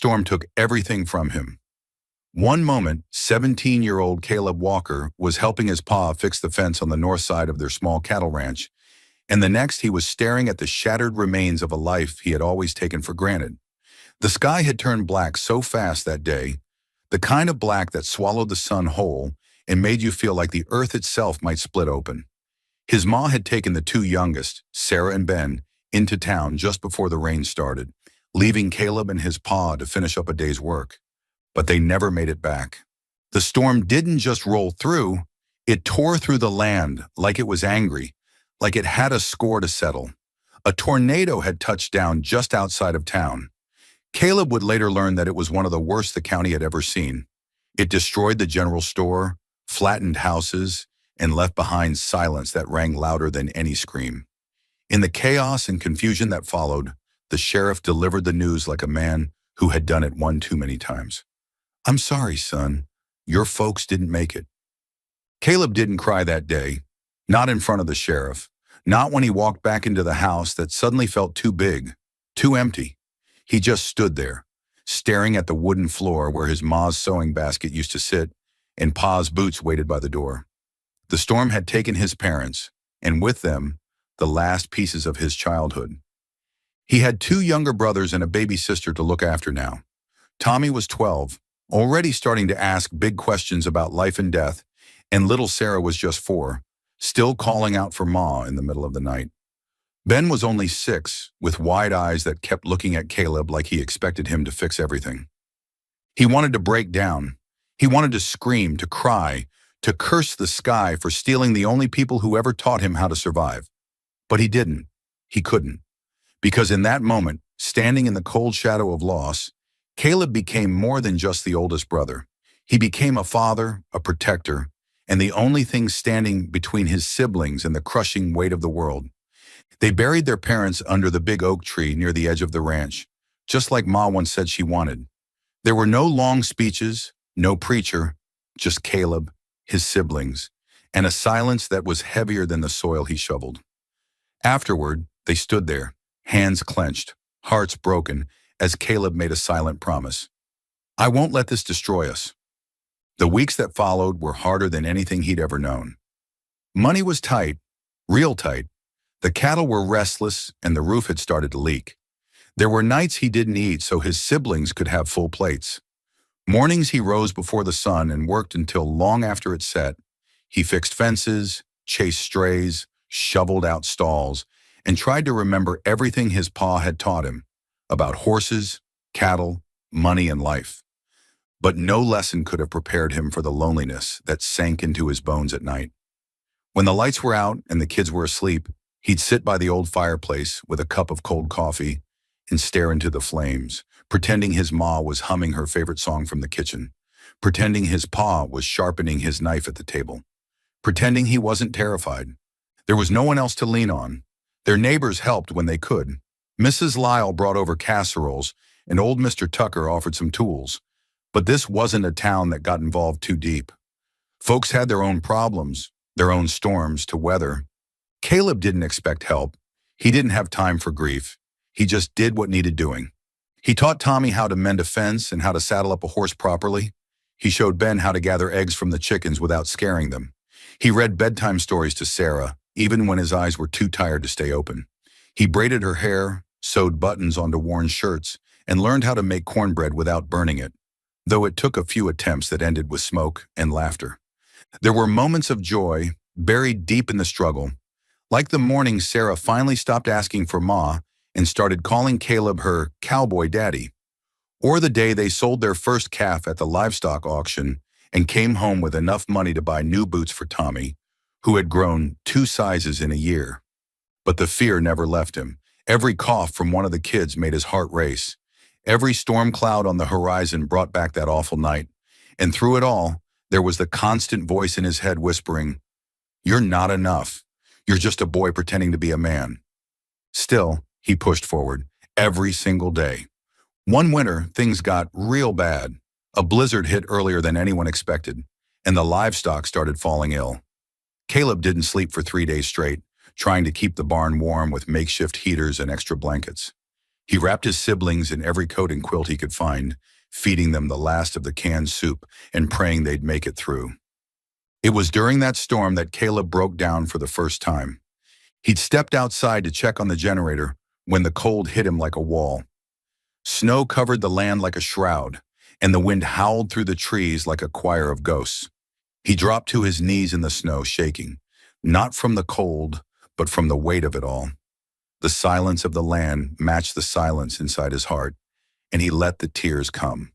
storm took everything from him. One moment, 17-year-old Caleb Walker was helping his pa fix the fence on the north side of their small cattle ranch, and the next he was staring at the shattered remains of a life he had always taken for granted. The sky had turned black so fast that day, the kind of black that swallowed the sun whole and made you feel like the earth itself might split open. His ma had taken the two youngest, Sarah and Ben, into town just before the rain started, leaving Caleb and his pa to finish up a day's work. But they never made it back. The storm didn't just roll through, it tore through the land like it was angry, like it had a score to settle. A tornado had touched down just outside of town. Caleb would later learn that it was one of the worst the county had ever seen. It destroyed the general store, flattened houses, and left behind silence that rang louder than any scream. In the chaos and confusion that followed, the sheriff delivered the news like a man who had done it one too many times. "I'm sorry, son. Your folks didn't make it." Caleb didn't cry that day, not in front of the sheriff, not when he walked back into the house that suddenly felt too big, too empty. He just stood there, staring at the wooden floor where his ma's sewing basket used to sit and pa's boots waited by the door. The storm had taken his parents, and with them, the last pieces of his childhood. He had two younger brothers and a baby sister to look after now. Tommy was 12, already starting to ask big questions about life and death, and little Sarah was just 4, still calling out for Ma in the middle of the night. Ben was only 6, with wide eyes that kept looking at Caleb like he expected him to fix everything. He wanted to break down. He wanted to scream, to cry, to curse the sky for stealing the only people who ever taught him how to survive. But he didn't. He couldn't. Because in that moment, standing in the cold shadow of loss, Caleb became more than just the oldest brother. He became a father, a protector, and the only thing standing between his siblings and the crushing weight of the world. They buried their parents under the big oak tree near the edge of the ranch, just like Ma once said she wanted. There were no long speeches, no preacher, just Caleb, his siblings, and a silence that was heavier than the soil he shoveled. Afterward, they stood there, hands clenched, hearts broken, as Caleb made a silent promise. "I won't let this destroy us." The weeks that followed were harder than anything he'd ever known. Money was tight, real tight. The cattle were restless, and the roof had started to leak. There were nights he didn't eat so his siblings could have full plates. Mornings he rose before the sun and worked until long after it set. He fixed fences, chased strays, shoveled out stalls, and tried to remember everything his pa had taught him about horses, cattle, money, and life. But no lesson could have prepared him for the loneliness that sank into his bones at night. When the lights were out and the kids were asleep, he'd sit by the old fireplace with a cup of cold coffee and stare into the flames, pretending his ma was humming her favorite song from the kitchen, pretending his pa was sharpening his knife at the table, pretending he wasn't terrified. There was no one else to lean on. Their neighbors helped when they could. Mrs. Lyle brought over casseroles, and old Mr. Tucker offered some tools. But this wasn't a town that got involved too deep. Folks had their own problems, their own storms to weather. Caleb didn't expect help. He didn't have time for grief. He just did what needed doing. He taught Tommy how to mend a fence and how to saddle up a horse properly. He showed Ben how to gather eggs from the chickens without scaring them. He read bedtime stories to Sarah, even when his eyes were too tired to stay open. He braided her hair, sewed buttons onto worn shirts, and learned how to make cornbread without burning it, though it took a few attempts that ended with smoke and laughter. There were moments of joy buried deep in the struggle, like the morning Sarah finally stopped asking for Ma and started calling Caleb her cowboy daddy, or the day they sold their first calf at the livestock auction and came home with enough money to buy new boots for Tommy, who had grown 2 sizes in a year. But the fear never left him. Every cough from one of the kids made his heart race. Every storm cloud on the horizon brought back that awful night. And through it all, there was the constant voice in his head whispering, "You're not enough. You're just a boy pretending to be a man." Still, he pushed forward, every single day. One winter, things got real bad. A blizzard hit earlier than anyone expected, and the livestock started falling ill. Caleb didn't sleep for 3 days straight, trying to keep the barn warm with makeshift heaters and extra blankets. He wrapped his siblings in every coat and quilt he could find, feeding them the last of the canned soup and praying they'd make it through. It was during that storm that Caleb broke down for the first time. He'd stepped outside to check on the generator when the cold hit him like a wall. Snow covered the land like a shroud, and the wind howled through the trees like a choir of ghosts. He dropped to his knees in the snow, shaking, not from the cold, but from the weight of it all. The silence of the land matched the silence inside his heart, and he let the tears come.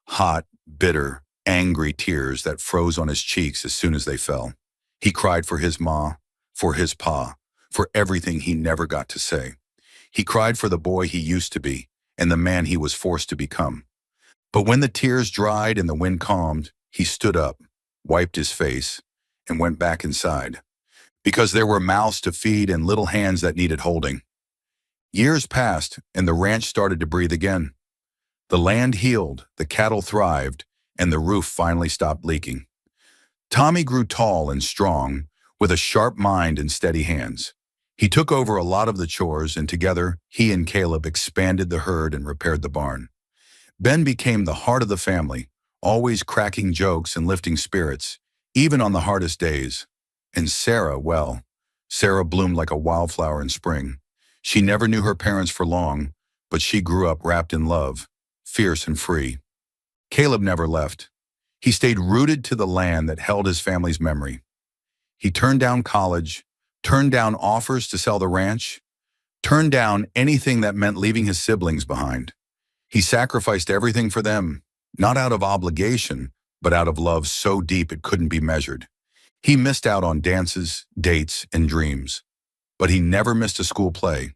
Hot, bitter, angry tears that froze on his cheeks as soon as they fell. He cried for his ma, for his pa, for everything he never got to say. He cried for the boy he used to be and the man he was forced to become. But when the tears dried and the wind calmed, he stood up, wiped his face, and went back inside. Because there were mouths to feed and little hands that needed holding. Years passed, and the ranch started to breathe again. The land healed, the cattle thrived, and the roof finally stopped leaking. Tommy grew tall and strong, with a sharp mind and steady hands. He took over a lot of the chores, and together, he and Caleb expanded the herd and repaired the barn. Ben became the heart of the family, always cracking jokes and lifting spirits, even on the hardest days. And Sarah, well, Sarah bloomed like a wildflower in spring. She never knew her parents for long, but she grew up wrapped in love, fierce and free. Caleb never left. He stayed rooted to the land that held his family's memory. He turned down college, turned down offers to sell the ranch, turned down anything that meant leaving his siblings behind. He sacrificed everything for them, not out of obligation, but out of love so deep it couldn't be measured. He missed out on dances, dates, and dreams. But he never missed a school play,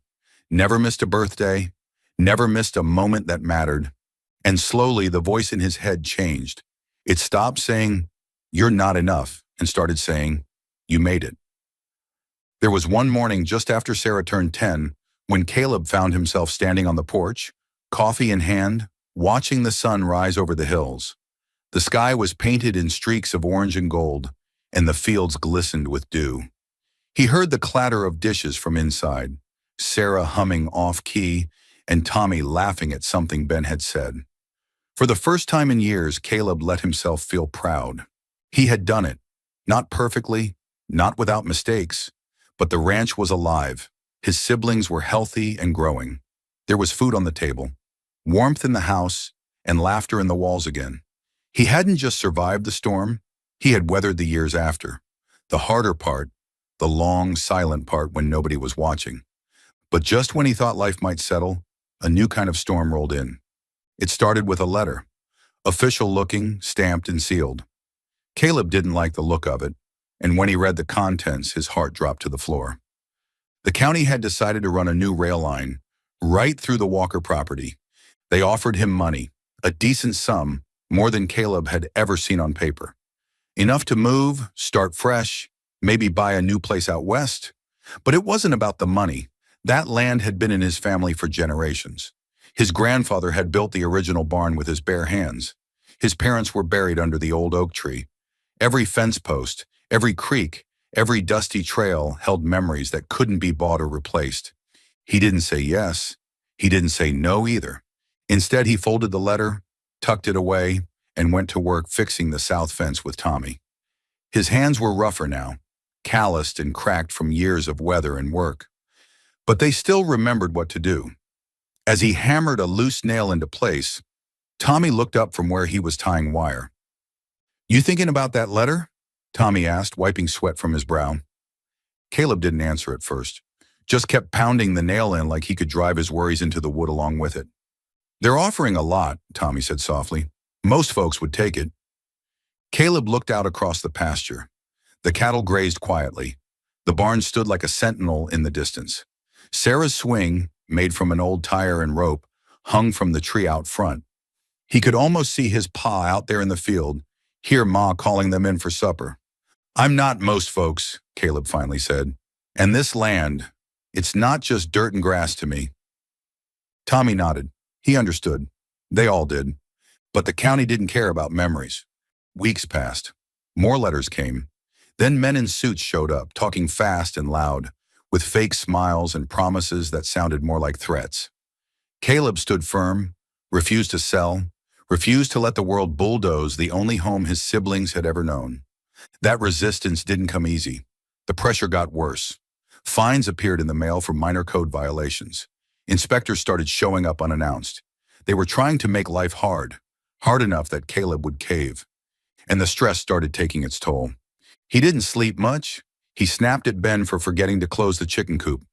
never missed a birthday, never missed a moment that mattered. And slowly, the voice in his head changed. It stopped saying, "You're not enough," and started saying, "You made it." There was one morning just after Sarah turned 10, when Caleb found himself standing on the porch, coffee in hand, watching the sun rise over the hills. The sky was painted in streaks of orange and gold, and the fields glistened with dew. He heard the clatter of dishes from inside, Sarah humming off-key, and Tommy laughing at something Ben had said. For the first time in years, Caleb let himself feel proud. He had done it, not perfectly, not without mistakes, but the ranch was alive. His siblings were healthy and growing. There was food on the table, warmth in the house, and laughter in the walls again. He hadn't just survived the storm, he had weathered the years after. The harder part, the long, silent part when nobody was watching. But just when he thought life might settle, a new kind of storm rolled in. It started with a letter, official-looking, stamped and sealed. Caleb didn't like the look of it, and when he read the contents, his heart dropped to the floor. The county had decided to run a new rail line right through the Walker property. They offered him money, a decent sum, more than Caleb had ever seen on paper. Enough to move, start fresh, maybe buy a new place out west. But it wasn't about the money. That land had been in his family for generations. His grandfather had built the original barn with his bare hands. His parents were buried under the old oak tree. Every fence post, every creek, every dusty trail held memories that couldn't be bought or replaced. He didn't say yes. He didn't say no either. Instead, he folded the letter, tucked it away, and went to work fixing the south fence with Tommy. His hands were rougher now, calloused and cracked from years of weather and work. But they still remembered what to do. As he hammered a loose nail into place, Tommy looked up from where he was tying wire. "You thinking about that letter?" Tommy asked, wiping sweat from his brow. Caleb didn't answer at first, just kept pounding the nail in like he could drive his worries into the wood along with it. "They're offering a lot," Tommy said softly. "Most folks would take it." Caleb looked out across the pasture. The cattle grazed quietly. The barn stood like a sentinel in the distance. Sarah's swing, made from an old tire and rope, hung from the tree out front. He could almost see his pa out there in the field, hear Ma calling them in for supper. "I'm not most folks," Caleb finally said. "And this land, it's not just dirt and grass to me." Tommy nodded. He understood. They all did. But the county didn't care about memories. Weeks passed. More letters came. Then men in suits showed up, talking fast and loud, with fake smiles and promises that sounded more like threats. Caleb stood firm, refused to sell, refused to let the world bulldoze the only home his siblings had ever known. That resistance didn't come easy. The pressure got worse. Fines appeared in the mail for minor code violations. Inspectors started showing up unannounced. They were trying to make life hard, hard enough that Caleb would cave. And the stress started taking its toll. He didn't sleep much. He snapped at Ben for forgetting to close the chicken coop.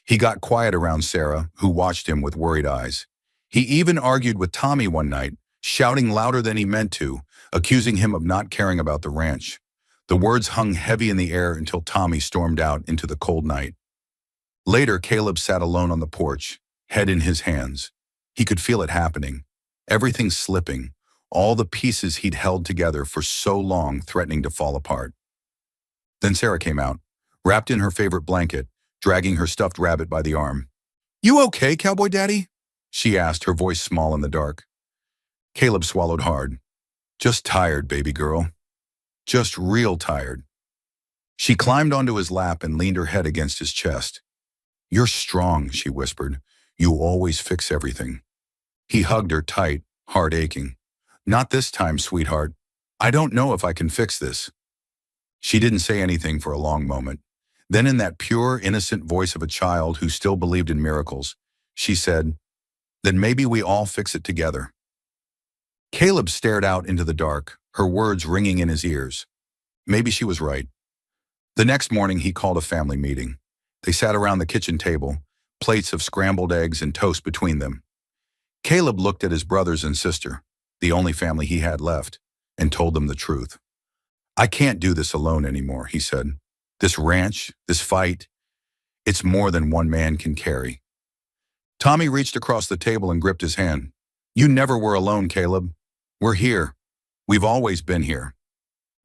He got quiet around Sarah, who watched him with worried eyes. He even argued with Tommy one night, shouting louder than he meant to, accusing him of not caring about the ranch. The words hung heavy in the air until Tommy stormed out into the cold night. Later, Caleb sat alone on the porch, head in his hands. He could feel it happening. Everything slipping, all the pieces he'd held together for so long threatening to fall apart. Then Sarah came out, wrapped in her favorite blanket, dragging her stuffed rabbit by the arm. "You okay, Cowboy Daddy?" she asked, her voice small in the dark. Caleb swallowed hard. "Just tired, baby girl. Just real tired." She climbed onto his lap and leaned her head against his chest. "You're strong," she whispered. "You always fix everything." He hugged her tight, heart aching. "Not this time, sweetheart. I don't know if I can fix this." She didn't say anything for a long moment. Then in that pure, innocent voice of a child who still believed in miracles, she said, "Then maybe we all fix it together." Caleb stared out into the dark, her words ringing in his ears. Maybe she was right. The next morning he called a family meeting. They sat around the kitchen table, plates of scrambled eggs and toast between them. Caleb looked at his brothers and sister, the only family he had left, and told them the truth. "I can't do this alone anymore," he said. "This ranch, this fight, it's more than one man can carry." Tommy reached across the table and gripped his hand. "You never were alone, Caleb. We're here. We've always been here."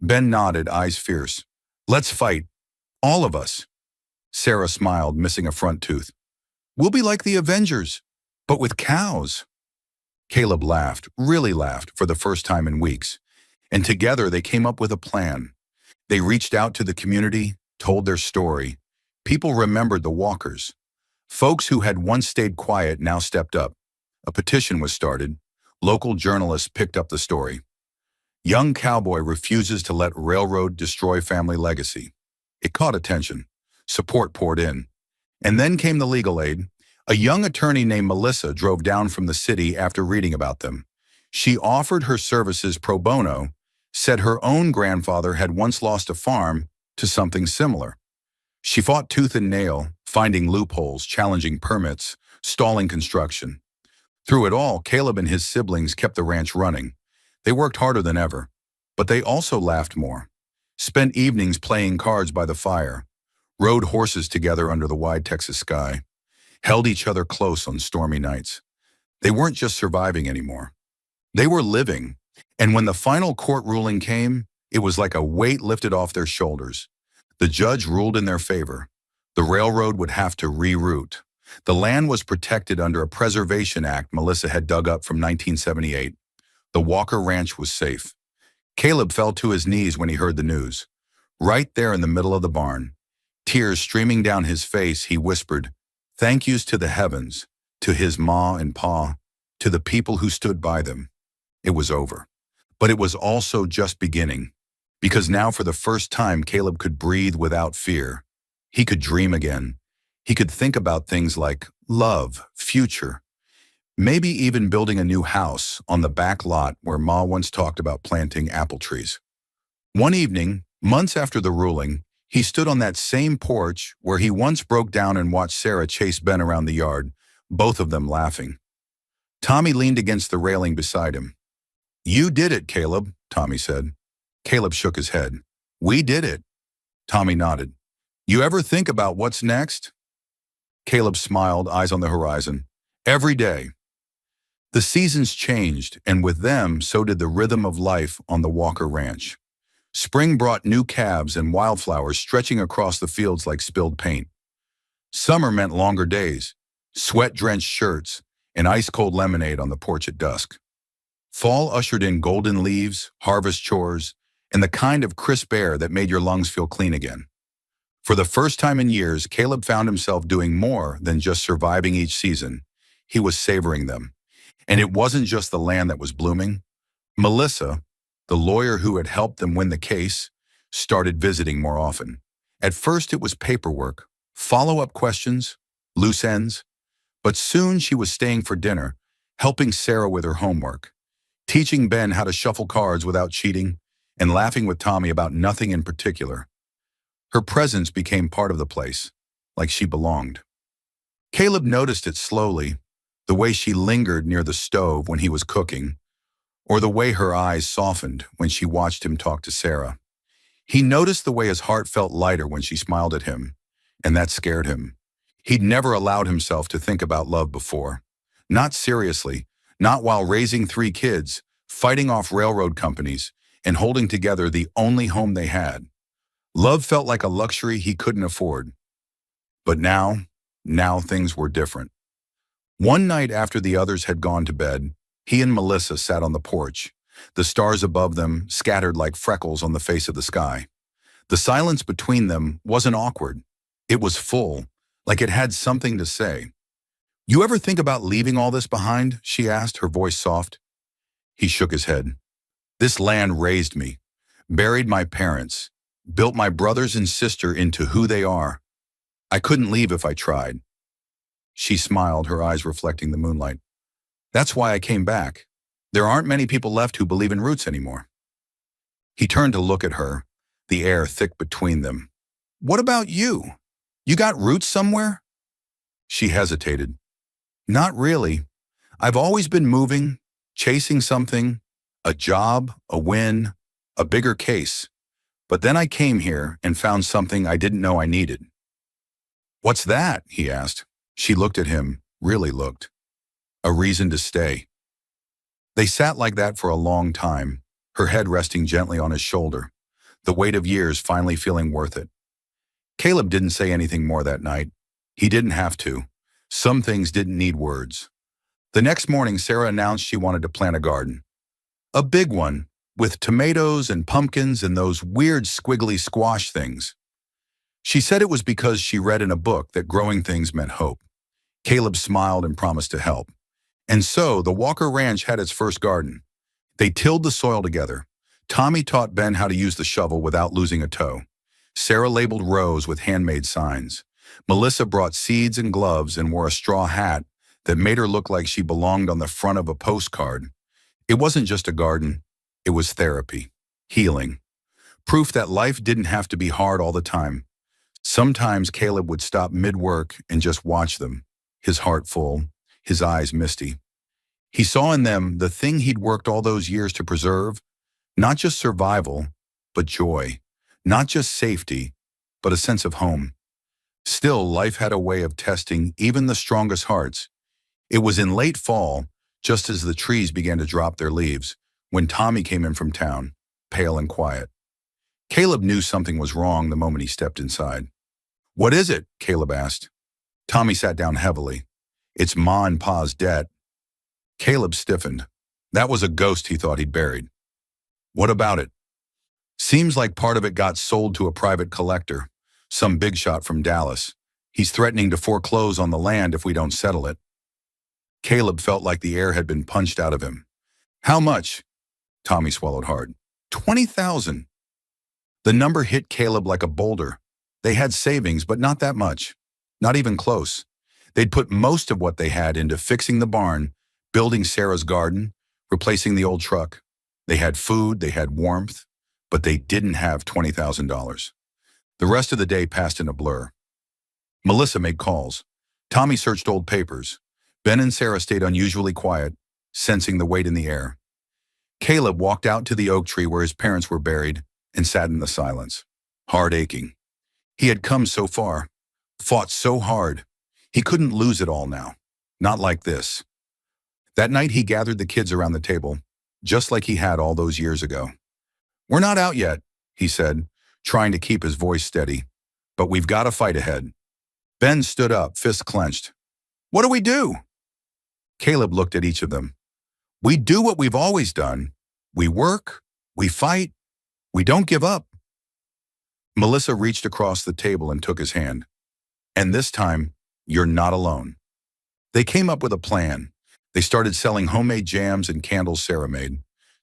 Ben nodded, eyes fierce. "Let's fight. All of us." Sarah smiled, missing a front tooth. "We'll be like the Avengers, but with cows." Caleb laughed, really laughed, for the first time in weeks. And together they came up with a plan. They reached out to the community, told their story. People remembered the walkers. Folks who had once stayed quiet now stepped up. A petition was started. Local journalists picked up the story. "Young cowboy refuses to let railroad destroy family legacy." It caught attention. Support poured in. And then came the legal aid. A young attorney named Melissa drove down from the city after reading about them. She offered her services pro bono, said her own grandfather had once lost a farm to something similar. She fought tooth and nail, finding loopholes, challenging permits, stalling construction. Through it all, Caleb and his siblings kept the ranch running. They worked harder than ever, but they also laughed more, spent evenings playing cards by the fire, rode horses together under the wide Texas sky, held each other close on stormy nights. They weren't just surviving anymore. They were living, and when the final court ruling came, it was like a weight lifted off their shoulders. The judge ruled in their favor. The railroad would have to reroute. The land was protected under a preservation act Melissa had dug up from 1978. The Walker Ranch was safe. Caleb fell to his knees when he heard the news. Right there in the middle of the barn, tears streaming down his face, he whispered, "Thank yous to the heavens, to his ma and pa, to the people who stood by them." It was over. But it was also just beginning. Because now for the first time, Caleb could breathe without fear. He could dream again. He could think about things like love, future, maybe even building a new house on the back lot where Ma once talked about planting apple trees. One evening, months after the ruling, he stood on that same porch where he once broke down and watched Sarah chase Ben around the yard, both of them laughing. Tommy leaned against the railing beside him. "You did it, Caleb," Tommy said. Caleb shook his head. "We did it." Tommy nodded. "You ever think about what's next?" Caleb smiled, eyes on the horizon. "Every day." The seasons changed, and with them, so did the rhythm of life on the Walker Ranch. Spring brought new calves and wildflowers stretching across the fields like spilled paint. Summer meant longer days, sweat-drenched shirts, and ice-cold lemonade on the porch at dusk. Fall ushered in golden leaves, harvest chores, and the kind of crisp air that made your lungs feel clean again. For the first time in years, Caleb found himself doing more than just surviving each season. He was savoring them. And it wasn't just the land that was blooming. Melissa, the lawyer who had helped them win the case, started visiting more often. At first it was paperwork, follow-up questions, loose ends, but soon she was staying for dinner, helping Sarah with her homework, teaching Ben how to shuffle cards without cheating, and laughing with Tommy about nothing in particular. Her presence became part of the place, like she belonged. Caleb noticed it slowly, the way she lingered near the stove when he was cooking, or the way her eyes softened when she watched him talk to Sarah. He noticed the way his heart felt lighter when she smiled at him, and that scared him. He'd never allowed himself to think about love before. Not seriously, not while raising 3 kids, fighting off railroad companies, and holding together the only home they had. Love felt like a luxury he couldn't afford. But now things were different. One night after the others had gone to bed, he and Melissa sat on the porch, the stars above them scattered like freckles on the face of the sky. The silence between them wasn't awkward. It was full, like it had something to say. "You ever think about leaving all this behind?" she asked, her voice soft. He shook his head. "This land raised me, buried my parents, built my brothers and sister into who they are. I couldn't leave if I tried." She smiled, her eyes reflecting the moonlight. "That's why I came back. There aren't many people left who believe in roots anymore." He turned to look at her, the air thick between them. "What about you? You got roots somewhere?" She hesitated. "Not really. I've always been moving, chasing something, a job, a win, a bigger case. But then I came here and found something I didn't know I needed." "What's that?" he asked. She looked at him, really looked. "A reason to stay." They sat like that for a long time, her head resting gently on his shoulder, the weight of years finally feeling worth it. Caleb didn't say anything more that night. He didn't have to. Some things didn't need words. The next morning, Sarah announced she wanted to plant a garden. A big one, with tomatoes and pumpkins and those weird squiggly squash things. She said it was because she read in a book that growing things meant hope. Caleb smiled and promised to help. And so the Walker Ranch had its first garden. They tilled the soil together. Tommy taught Ben how to use the shovel without losing a toe. Sarah labeled rows with handmade signs. Melissa brought seeds and gloves and wore a straw hat that made her look like she belonged on the front of a postcard. It wasn't just a garden. It was therapy, healing, proof that life didn't have to be hard all the time. Sometimes Caleb would stop mid-work and just watch them, his heart full, his eyes misty. He saw in them the thing he'd worked all those years to preserve, not just survival, but joy, not just safety, but a sense of home. Still, life had a way of testing even the strongest hearts. It was in late fall, just as the trees began to drop their leaves, when Tommy came in from town, pale and quiet. Caleb knew something was wrong the moment he stepped inside. "What is it?" Caleb asked. Tommy sat down heavily. "It's Ma and Pa's debt." Caleb stiffened. That was a ghost he thought he'd buried. "What about it?" "Seems like part of it got sold to a private collector, some big shot from Dallas. He's threatening to foreclose on the land if we don't settle it." Caleb felt like the air had been punched out of him. "How much?" Tommy swallowed hard. 20,000. The number hit Caleb like a boulder. They had savings, but not that much. Not even close. They'd put most of what they had into fixing the barn, building Sarah's garden, replacing the old truck. They had food, they had warmth, but they didn't have $20,000. The rest of the day passed in a blur. Melissa made calls. Tommy searched old papers. Ben and Sarah stayed unusually quiet, sensing the weight in the air. Caleb walked out to the oak tree where his parents were buried and sat in the silence, heart aching. He had come so far, fought so hard. He couldn't lose it all now. Not like this. That night he gathered the kids around the table, just like he had all those years ago. "We're not out yet," he said, trying to keep his voice steady, "but we've got a fight ahead." Ben stood up, fists clenched. "What do we do?" Caleb looked at each of them. "We do what we've always done. We work, we fight, we don't give up." Melissa reached across the table and took his hand. "And this time, you're not alone." They came up with a plan. They started selling homemade jams and candles Sarah made.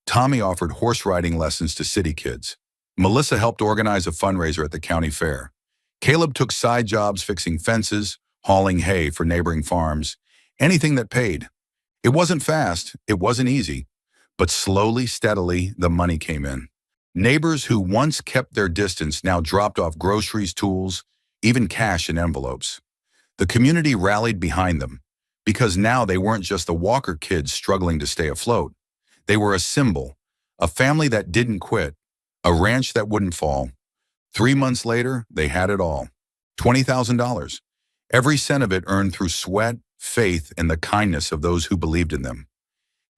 Tommy offered horse riding lessons to city kids. Melissa helped organize a fundraiser at the county fair. Caleb took side jobs fixing fences, hauling hay for neighboring farms, anything that paid. It wasn't fast, it wasn't easy, but slowly, steadily, the money came in. Neighbors who once kept their distance now dropped off groceries, tools, even cash in envelopes. The community rallied behind them, because now they weren't just the Walker kids struggling to stay afloat. They were a symbol, a family that didn't quit, a ranch that wouldn't fall. 3 months later, they had it all. $20,000. Every cent of it earned through sweat, faith, and the kindness of those who believed in them.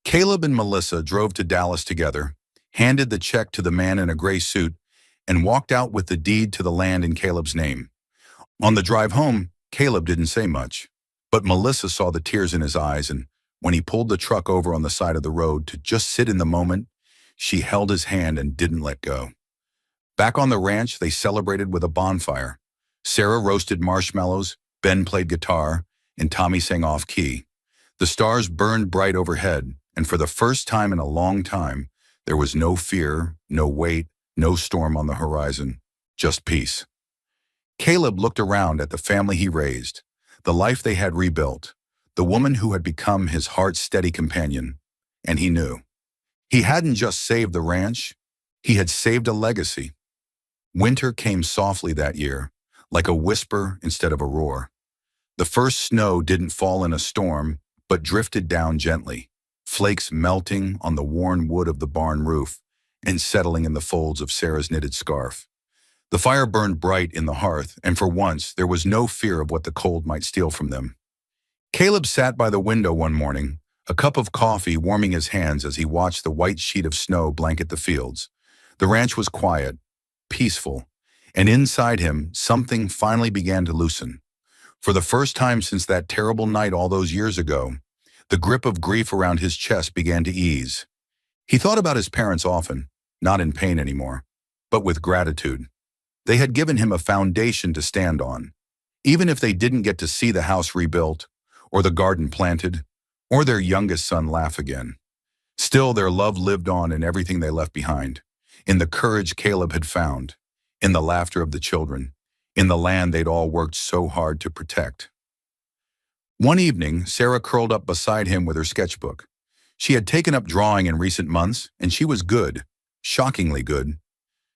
Caleb and Melissa drove to Dallas together, handed the check to the man in a gray suit, and walked out with the deed to the land in Caleb's name. On the drive home, Caleb didn't say much, but Melissa saw the tears in his eyes, and when he pulled the truck over on the side of the road to just sit in the moment, she held his hand and didn't let go. Back on the ranch, they celebrated with a bonfire. Sarah roasted marshmallows, Ben played guitar, and Tommy sang off-key. The stars burned bright overhead, and for the first time in a long time, there was no fear, no weight, no storm on the horizon, just peace. Caleb looked around at the family he raised, the life they had rebuilt, the woman who had become his heart's steady companion, and he knew. He hadn't just saved the ranch, he had saved a legacy. Winter came softly that year, like a whisper instead of a roar. The first snow didn't fall in a storm, but drifted down gently, flakes melting on the worn wood of the barn roof and settling in the folds of Sarah's knitted scarf. The fire burned bright in the hearth, and for once there was no fear of what the cold might steal from them. Caleb sat by the window one morning, a cup of coffee warming his hands as he watched the white sheet of snow blanket the fields. The ranch was quiet, peaceful, and inside him something finally began to loosen. For the first time since that terrible night all those years ago, the grip of grief around his chest began to ease. He thought about his parents often, not in pain anymore, but with gratitude. They had given him a foundation to stand on. Even if they didn't get to see the house rebuilt, or the garden planted, or their youngest son laugh again. Still, their love lived on in everything they left behind, in the courage Caleb had found, in the laughter of the children, in the land they'd all worked so hard to protect. One evening, Sarah curled up beside him with her sketchbook. She had taken up drawing in recent months, and she was good, shockingly good.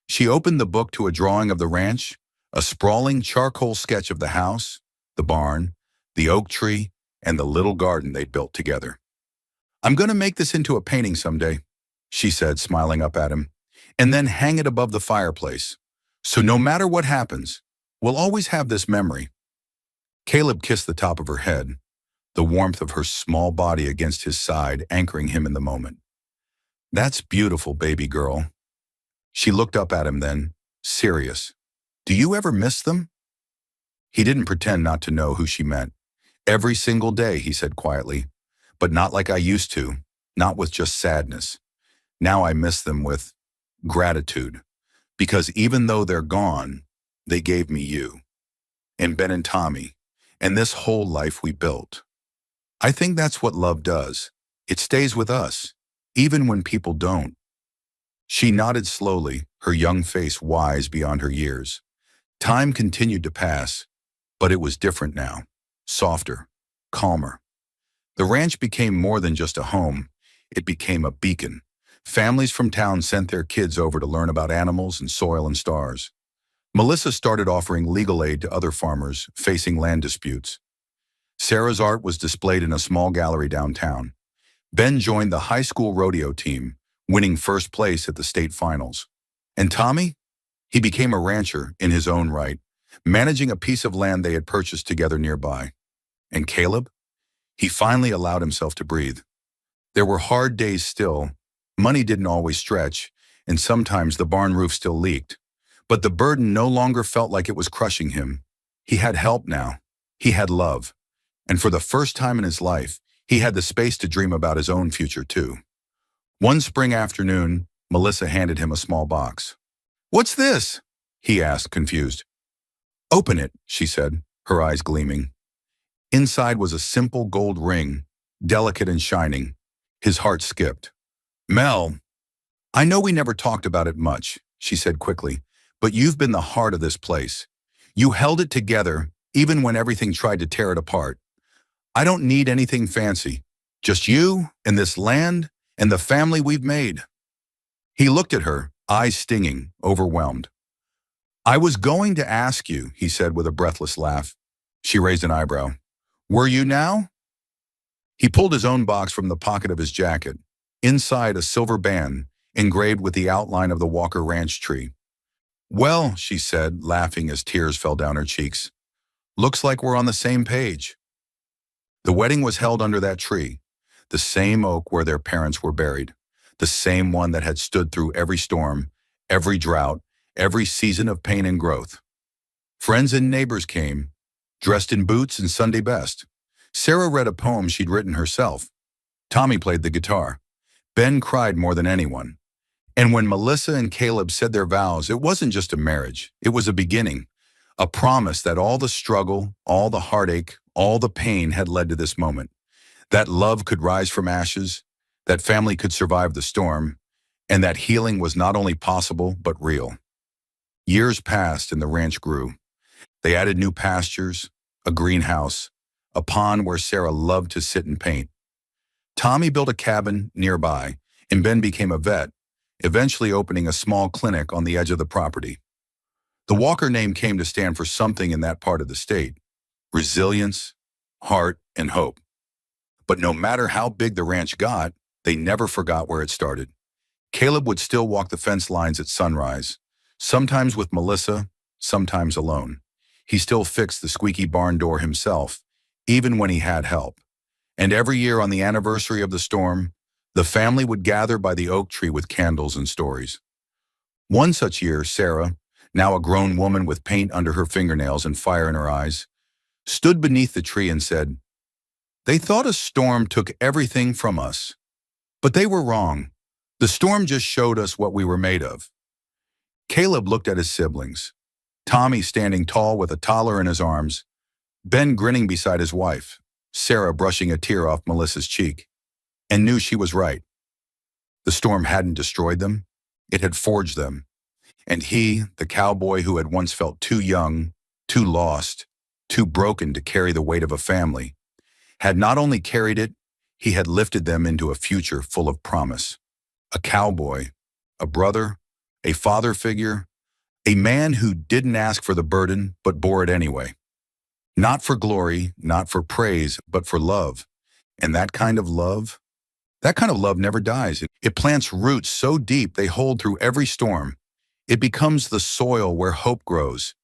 She opened the book to a drawing of the ranch, a sprawling charcoal sketch of the house, the barn, the oak tree, and the little garden they'd built together. "I'm going to make this into a painting someday," she said, smiling up at him, "and then hang it above the fireplace. So no matter what happens, we'll always have this memory." Caleb kissed the top of her head, the warmth of her small body against his side anchoring him in the moment. "That's beautiful, baby girl." She looked up at him then, serious. "Do you ever miss them?" He didn't pretend not to know who she meant. "Every single day," he said quietly, "but not like I used to, not with just sadness. Now I miss them with gratitude, because even though they're gone, they gave me you, and Ben and Tommy, and this whole life we built. I think that's what love does. It stays with us, even when people don't." She nodded slowly, her young face wise beyond her years. Time continued to pass, but it was different now, softer, calmer. The ranch became more than just a home. It became a beacon. Families from town sent their kids over to learn about animals and soil and stars. Melissa started offering legal aid to other farmers facing land disputes. Sarah's art was displayed in a small gallery downtown. Ben joined the high school rodeo team, winning first place at the state finals. And Tommy? He became a rancher in his own right, managing a piece of land they had purchased together nearby. And Caleb? He finally allowed himself to breathe. There were hard days still. Money didn't always stretch, and sometimes the barn roof still leaked. But the burden no longer felt like it was crushing him. He had help now. He had love. And for the first time in his life, he had the space to dream about his own future too. One spring afternoon, Melissa handed him a small box. "What's this?" he asked, confused. "Open it," she said, her eyes gleaming. Inside was a simple gold ring, delicate and shining. His heart skipped. Mel, I know we never talked about it much, she said quickly, but you've been the heart of this place. You held it together, even when everything tried to tear it apart. I don't need anything fancy. Just you and this land and the family we've made. He looked at her, eyes stinging, overwhelmed. I was going to ask you, he said with a breathless laugh. She raised an eyebrow. Were you now? He pulled his own box from the pocket of his jacket. Inside, a silver band, engraved with the outline of the Walker Ranch tree. Well, she said, laughing as tears fell down her cheeks. Looks like we're on the same page. The wedding was held under that tree, the same oak where their parents were buried, the same one that had stood through every storm, every drought, every season of pain and growth. Friends and neighbors came, dressed in boots and Sunday best. Sarah read a poem she'd written herself. Tommy played the guitar. Ben cried more than anyone. And when Melissa and Caleb said their vows, it wasn't just a marriage. It was a beginning, a promise that all the struggle, all the heartache, all the pain had led to this moment. That love could rise from ashes, that family could survive the storm, and that healing was not only possible, but real. Years passed and the ranch grew. They added new pastures, a greenhouse, a pond where Sarah loved to sit and paint. Tommy built a cabin nearby, and Ben became a vet, eventually opening a small clinic on the edge of the property. The Walker name came to stand for something in that part of the state: resilience, heart, and hope. But no matter how big the ranch got, they never forgot where it started. Caleb would still walk the fence lines at sunrise, sometimes with Melissa, sometimes alone. He still fixed the squeaky barn door himself, even when he had help. And every year on the anniversary of the storm, the family would gather by the oak tree with candles and stories. One such year, Sarah, now a grown woman with paint under her fingernails and fire in her eyes, stood beneath the tree and said, "They thought a storm took everything from us. But they were wrong. The storm just showed us what we were made of." Caleb looked at his siblings. Tommy standing tall with a toddler in his arms, Ben grinning beside his wife, Sarah brushing a tear off Melissa's cheek, and knew she was right. The storm hadn't destroyed them. It had forged them. And he, the cowboy who had once felt too young, too lost, too broken to carry the weight of a family, had not only carried it, he had lifted them into a future full of promise. A cowboy, a brother, a father figure, a man who didn't ask for the burden but bore it anyway. Not for glory, not for praise, but for love. And that kind of love never dies. It plants roots so deep they hold through every storm. It becomes the soil where hope grows.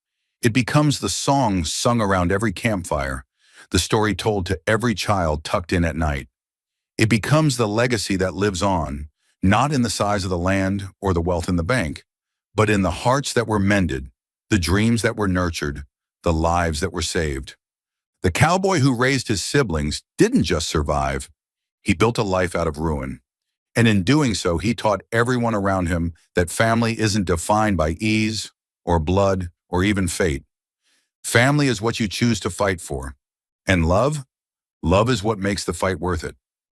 It becomes the song sung around every campfire, the story told to every child tucked in at night. It becomes the legacy that lives on, not in the size of the land or the wealth in the bank, but in the hearts that were mended, the dreams that were nurtured, the lives that were saved. The cowboy who raised his siblings didn't just survive. He built a life out of ruin. And in doing so, he taught everyone around him that family isn't defined by ease or blood or even fate. Family is what you choose to fight for. And love is what makes the fight worth it.